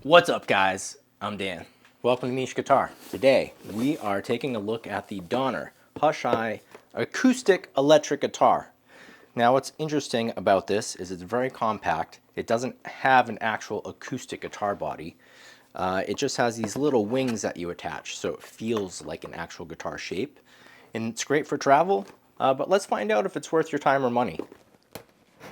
What's up, guys? I'm Dan. Welcome to Niche Guitar. Today we are taking a look at the Donner Hush Eye acoustic electric guitar. Now what's interesting about this is it's very compact. It doesn't have an actual acoustic guitar body. It just has these little wings that you attach, so it feels like an actual guitar shape. And it's great for travel, but let's find out if it's worth your time or money.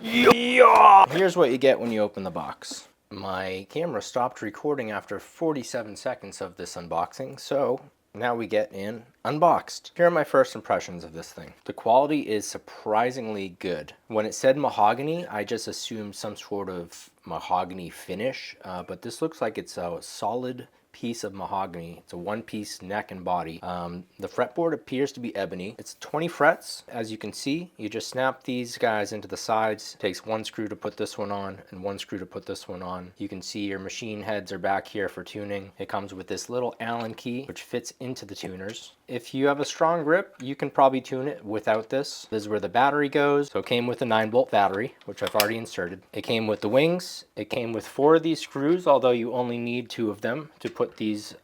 Yeah! Here's what you get when you open the box. My camera stopped recording after 47 seconds of this unboxing, so now we get in unboxed. Here are my first impressions of this thing. The quality is surprisingly good. When it said mahogany, I just assumed some sort of mahogany finish, but this looks like it's a solid piece of mahogany. It's a one-piece neck and body. The fretboard appears to be ebony. It's 20 frets. As you can see, you just snap these guys into the sides. It takes one screw to put this one on and one screw to put this one on. You can see your machine heads are back here for tuning. It comes with this little Allen key which fits into the tuners. If you have a strong grip, you can probably tune it without this. This is where the battery goes. So it came with a 9-volt battery, which I've already inserted. It came with the wings. It came with 4 of these screws, although you only need 2 of them to put these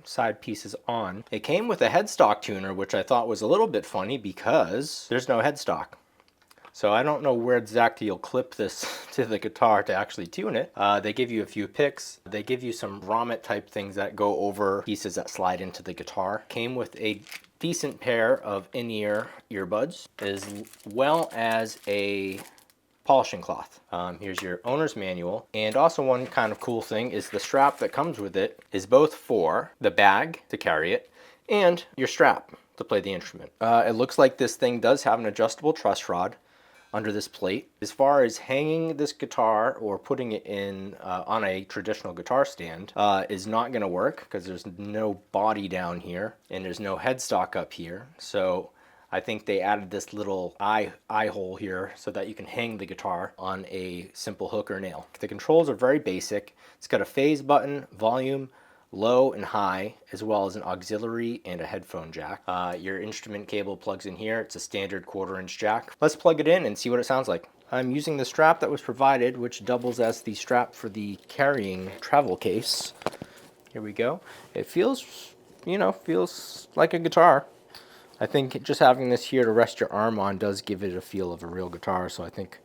side pieces on. It came with a headstock tuner, which I thought was a little bit funny because there's no headstock. So I don't know where exactly you'll clip this to the guitar to actually tune it. They give you a few picks. They give you some grommet type things that go over pieces that slide into the guitar. Came with a decent pair of in-ear earbuds, as well as a polishing cloth. Here's your owner's manual. And also one kind of cool thing is the strap that comes with it is both for the bag to carry it and your strap to play the instrument. It looks like this thing does have an adjustable truss rod under this plate. As far as hanging this guitar or putting it in on a traditional guitar stand is not going to work because there's no body down here and there's no headstock up here. So I think they added this little eye hole here so that you can hang the guitar on a simple hook or nail. The controls are very basic. It's got a phase button, volume, low and high, as well as an auxiliary and a headphone jack. Your instrument cable plugs in here. It's a standard 1/4-inch jack. Let's plug it in and see what it sounds like. I'm using the strap that was provided, which doubles as the strap for the carrying travel case. Here we go. It feels, feels like a guitar. I think just having this here to rest your arm on does give it a feel of a real guitar, so I think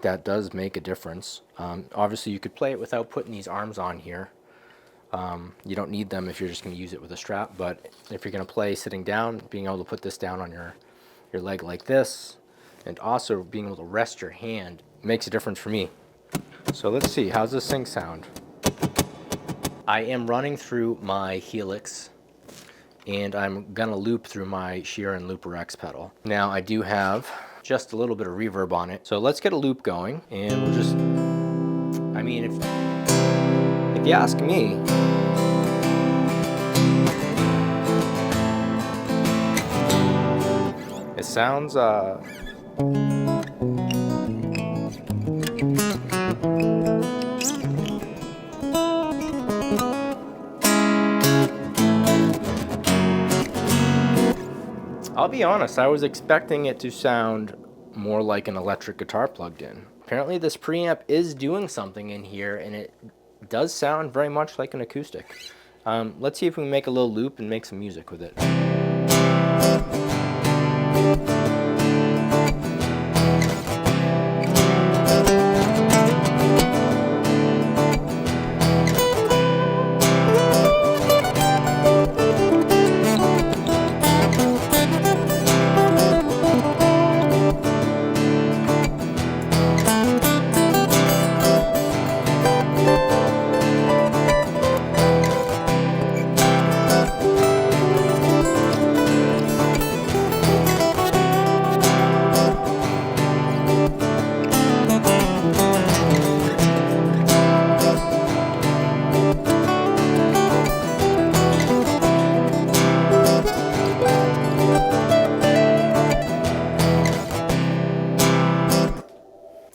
that does make a difference. Obviously, you could play it without putting these arms on here. You don't need them if you're just going to use it with a strap, but if you're going to play sitting down, being able to put this down on your leg like this, and also being able to rest your hand makes a difference for me. So let's see, how's this thing sound? I am running through my Helix, and I'm going to loop through my Sheeran Looper X pedal. Now I do have just a little bit of reverb on it, so let's get a loop going, and we'll just, I mean, if you ask me, it sounds I'll be honest, I was expecting it to sound more like an electric guitar plugged in. Apparently this preamp is doing something in here, and it does sound very much like an acoustic. Let's see if we can make a little loop and make some music with it.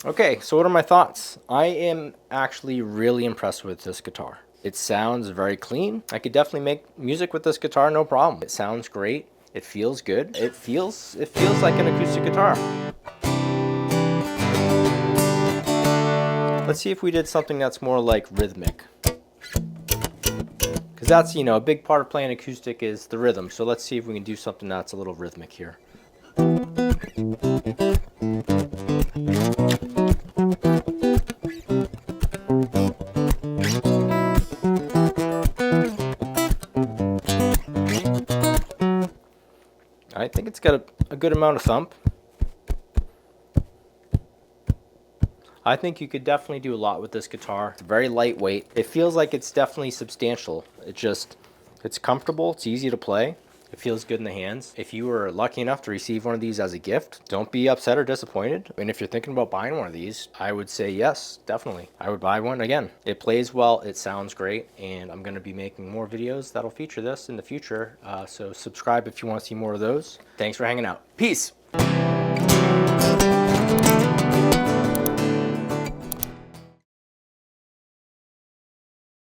Okay, so what are my thoughts? I am actually really impressed with this guitar. It sounds very clean. I could definitely make music with this guitar, no problem. It sounds great. It feels good. It feels like an acoustic guitar. Let's see if we did something that's more like rhythmic. Because that's, you know, a big part of playing acoustic is the rhythm. So let's see if we can do something that's a little rhythmic here. I think it's got a good amount of thump. I think you could definitely do a lot with this guitar. It's very lightweight. It feels like it's definitely substantial. It's comfortable. It's easy to play. It feels good in the hands. If you were lucky enough to receive one of these as a gift, don't be upset or disappointed. And if you're thinking about buying one of these, I would say yes, definitely. I would buy one again. It plays well, it sounds great, and I'm gonna be making more videos that'll feature this in the future. So subscribe if you wanna see more of those. Thanks for hanging out. Peace.